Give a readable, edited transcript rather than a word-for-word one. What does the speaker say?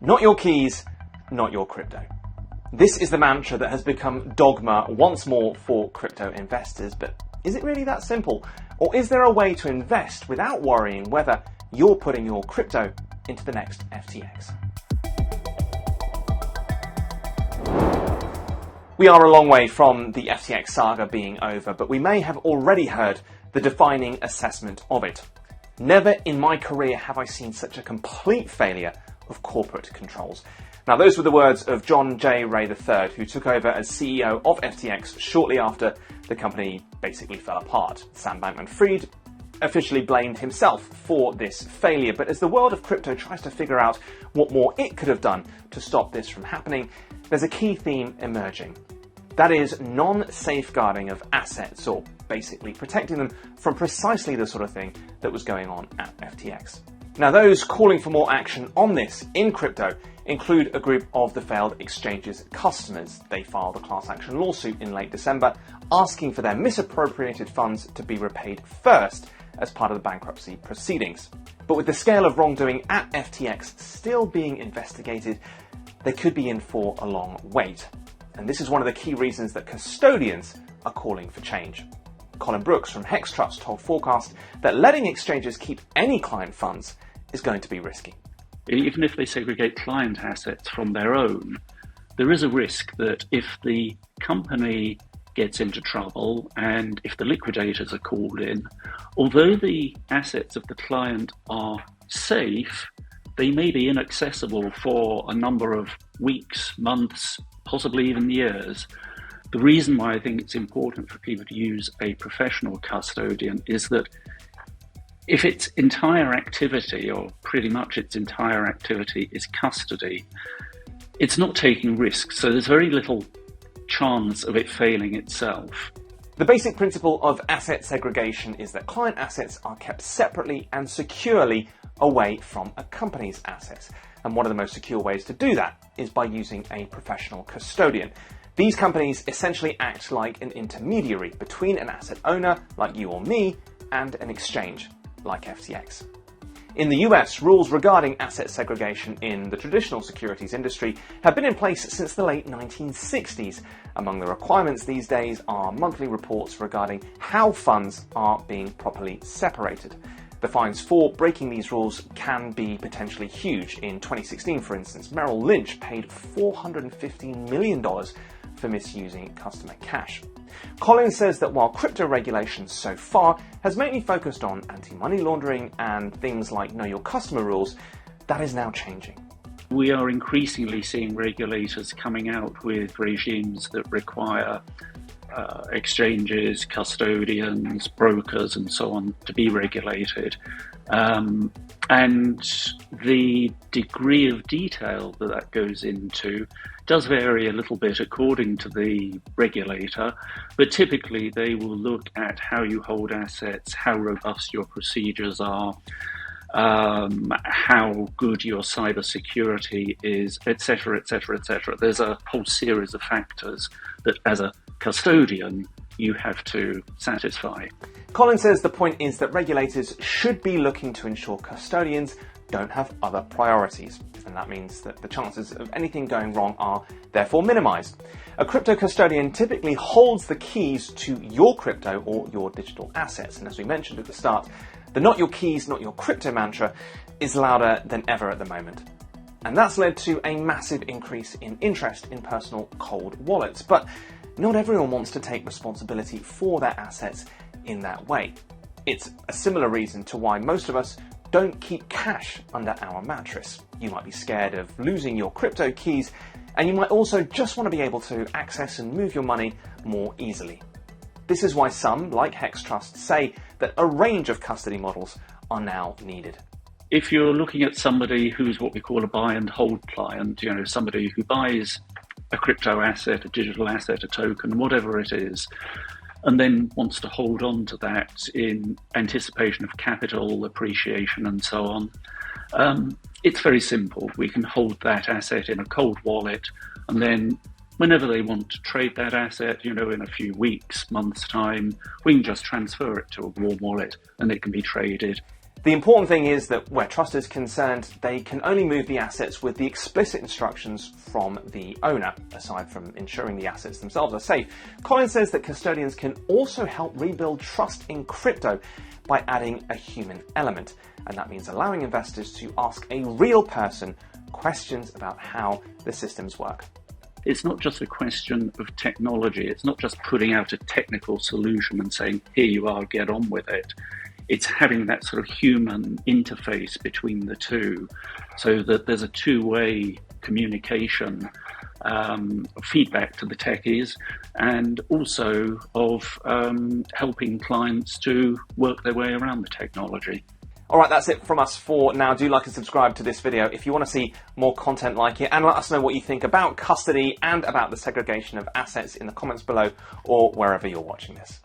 Not your keys, not your crypto. This is the mantra that has become dogma once more for crypto investors, but is it really that simple? Or is there a way to invest without worrying whether you're putting your crypto into the next FTX? We are a long way from the FTX saga being over, but we may have already heard the defining assessment of it. Never in my career have I seen such a complete failure of corporate controls. Now, those were the words of John J. Ray III, who took over as CEO of FTX shortly after the company basically fell apart. Sam Bankman-Fried officially blamed himself for this failure, but as the world of crypto tries to figure out what more it could have done to stop this from happening, there's a key theme emerging. That is non-safeguarding of assets, or basically protecting them from precisely the sort of thing that was going on at FTX. Now, those calling for more action on this in crypto include a group of the failed exchange's customers. They filed a class action lawsuit in late December asking for their misappropriated funds to be repaid first as part of the bankruptcy proceedings. But with the scale of wrongdoing at FTX still being investigated, they could be in for a long wait. And this is one of the key reasons that custodians are calling for change. Colin Brooks from Hex Trust told Forkast that letting exchanges keep any client funds is going to be risky. Even if they segregate client assets from their own, there is a risk that if the company gets into trouble and if the liquidators are called in, although the assets of the client are safe, they may be inaccessible for a number of weeks, months, possibly even years. The reason why I think it's important for people to use a professional custodian is that if its entire activity, or pretty much its entire activity, is custody, it's not taking risks, so there's very little chance of it failing itself. The basic principle of asset segregation is that client assets are kept separately and securely away from a company's assets. And one of the most secure ways to do that is by using a professional custodian. These companies essentially act like an intermediary between an asset owner, like you or me, and an exchange, like FTX. In the US, rules regarding asset segregation in the traditional securities industry have been in place since the late 1960s. Among the requirements these days are monthly reports regarding how funds are being properly separated. The fines for breaking these rules can be potentially huge. In 2016, for instance, Merrill Lynch paid $415 million for misusing customer cash. Colin says that while crypto regulation so far has mainly focused on anti-money laundering and things like know your customer rules, that is now changing. We are increasingly seeing regulators coming out with regimes that require exchanges, custodians, brokers, and so on to be regulated. And the degree of detail that goes into does vary a little bit according to the regulator, but typically they will look at how you hold assets, how robust your procedures are, how good your cyber security is, etc., etc., etc. There's a whole series of factors that as a custodian you have to satisfy. Colin says the point is that regulators should be looking to ensure custodians don't have other priorities, and that means that the chances of anything going wrong are therefore minimized. A crypto custodian typically holds the keys to your crypto or your digital assets, and as we mentioned at the start, the not your keys, not your crypto mantra is louder than ever at the moment. And that's led to a massive increase in interest in personal cold wallets. But not everyone wants to take responsibility for their assets in that way. It's a similar reason to why most of us don't keep cash under our mattress. You might be scared of losing your crypto keys, and you might also just want to be able to access and move your money more easily. This is why some, like Hex Trust, say that a range of custody models are now needed. If you're looking at somebody who's what we call a buy and hold client, somebody who buys a crypto asset, a digital asset, a token, whatever it is, and then wants to hold on to that in anticipation of capital appreciation and so on, it's very simple. We can hold that asset in a cold wallet, and then whenever they want to trade that asset, in a few weeks, months' time, we can just transfer it to a warm wallet and it can be traded The important thing is that where trust is concerned, they can only move the assets with the explicit instructions from the owner, aside from ensuring the assets themselves are safe. Colin says that custodians can also help rebuild trust in crypto by adding a human element, and that means allowing investors to ask a real person questions about how the systems work. It's not just a question of technology. It's not just putting out a technical solution and saying, here you are, get on with it. It's having that sort of human interface between the two so that there's a two-way communication, feedback to the techies, and also of helping clients to work their way around the technology. All right, that's it from us for now. Do like and subscribe to this video if you want to see more content like it, and let us know what you think about custody and about the segregation of assets in the comments below or wherever you're watching this.